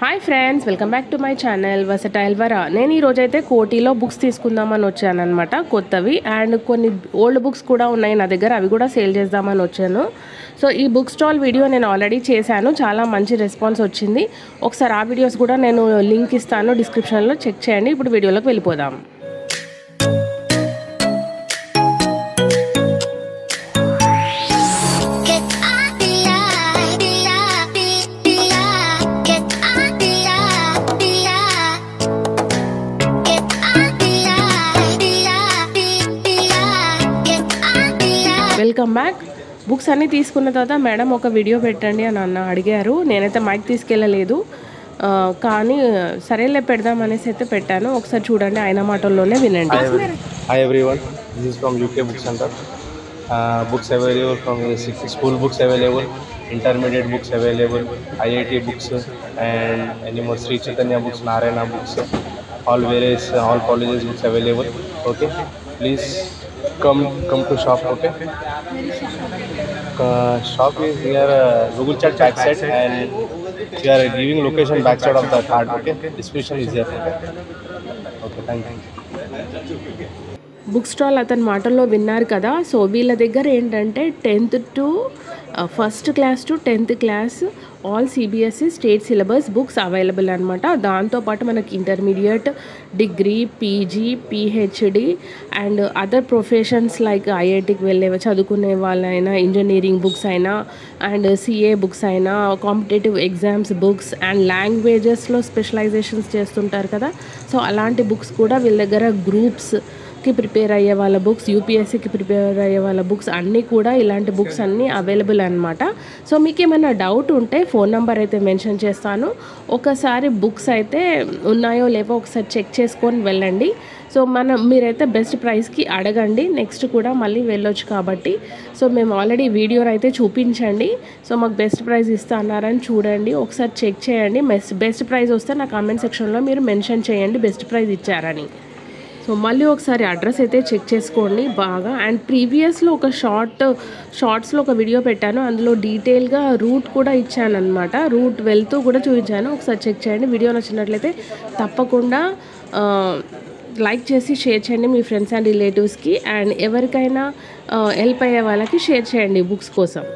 Hi friends, welcome back to my channel versatile Vara. నేను ఈరోజైతే కోటిలో books తీసుకుందామని వచ్చానమాట, కొత్తవి. అండ్ కొన్ని ఓల్డ్ బుక్స్ కూడా ఉన్నాయి నా దగ్గర, అవి కూడా సేల్ చేద్దామని వచ్చాను. సో ఈ బుక్ స్టాల్ వీడియో నేను ఆల్రెడీ చేశాను, చాలా మంచి రెస్పాన్స్ వచ్చింది. ఒకసారి ఆ వీడియోస్ కూడా నేను లింక్ ఇస్తాను డిస్క్రిప్షన్లో, చెక్ చేయండి. ఇప్పుడు వీడియోలోకి వెళ్ళిపోదాం. Welcome back. బుక్స్ అన్నీ తీసుకున్న తర్వాత మేడం ఒక వీడియో పెట్టండి అని అడిగారు. నేనైతే మైక్ తీసుకెళ్ళలేదు, కానీ సరేలే పెడదాం అనేసి అయితే పెట్టాను. ఒకసారి చూడండి, ఆయన మాటల్లోనే వినండి. Hi everyone, this is from UK book centre. Books available from school books available, intermediate books available, IIT books, and any more Sri Chaitanya books, Narayana books, all colleges books available. Okay, please come to shop. Okay, shop is near Google Chat backside, and we are giving location backside of the card. Okay, description is there. Okay, thank you. Book stall అతని మాటల్లో విన్నారు కదా. So వీళ్ళ దగ్గర ఏంటంటే 10th to 1st class to 10th class all CBSE state syllabus books available అనమాట. దాంతోపాటు మనకి intermediate, degree, PG, PhD and other professions like ఐఐటికి వెళ్ళే చదువుకునే వాళ్ళైనా, ఇంజనీరింగ్ బుక్స్ అయినా, అండ్ సిఏ బుక్స్ అయినా, కాంపిటేటివ్ ఎగ్జామ్స్ బుక్స్ అండ్ లాంగ్వేజెస్లో స్పెషలైజేషన్స్ చేస్తుంటారు కదా. సో అలాంటి బుక్స్ కూడా వీళ్ళ దగ్గర గ్రూప్స్కి ప్రిపేర్ అయ్యే వాళ్ళ బుక్స్, యూపీఎస్సీకి ప్రిపేర్ అయ్యే వాళ్ళ బుక్స్ అన్నీ కూడా, ఇలాంటి బుక్స్ అన్నీ అవైలబుల్ అనమాట. సో మీకు ఏమైనా డౌట్ ఉంటే ఫోన్ నెంబర్ అయితే మెన్షన్ చేస్తాను. ఒకసారి బుక్స్ అయితే ఉన్నాయో లేవో ఒకసారి చెక్ చేసుకొని వెళ్ళండి. సో మీరైతే బెస్ట్ ప్రైస్కి అడగండి, నెక్స్ట్ కూడా మళ్ళీ వెళ్ళొచ్చు కాబట్టి. సో మేము ఆల్రెడీ వీడియోని అయితే చూపించండి. సో మాకు బెస్ట్ ప్రైస్ ఇస్తా అన్నారని చూడండి, ఒకసారి చెక్ చేయండి. బెస్ట్ ప్రైస్ వస్తే నా కామెంట్ సెక్షన్లో మీరు మెన్షన్ చేయండి బెస్ట్ ప్రైస్ ఇచ్చారని. సో మళ్ళీ ఒకసారి అడ్రస్ అయితే చెక్ చేసుకోండి బాగా. అండ్ ప్రీవియస్లో ఒక షార్ట్స్లో ఒక వీడియో పెట్టాను, అందులో డీటెయిల్గా రూట్ కూడా ఇచ్చాను అనమాట. రూట్ వెళ్తూ కూడా చూపించాను, ఒకసారి చెక్ చేయండి. వీడియో నచ్చినట్లయితే తప్పకుండా లైక్ చేసి షేర్ చేయండి మీ ఫ్రెండ్స్ అండ్ రిలేటివ్స్కి. అండ్ ఎవరికైనా హెల్ప్ అయ్యే వాళ్ళకి షేర్ చేయండి బుక్స్ కోసం.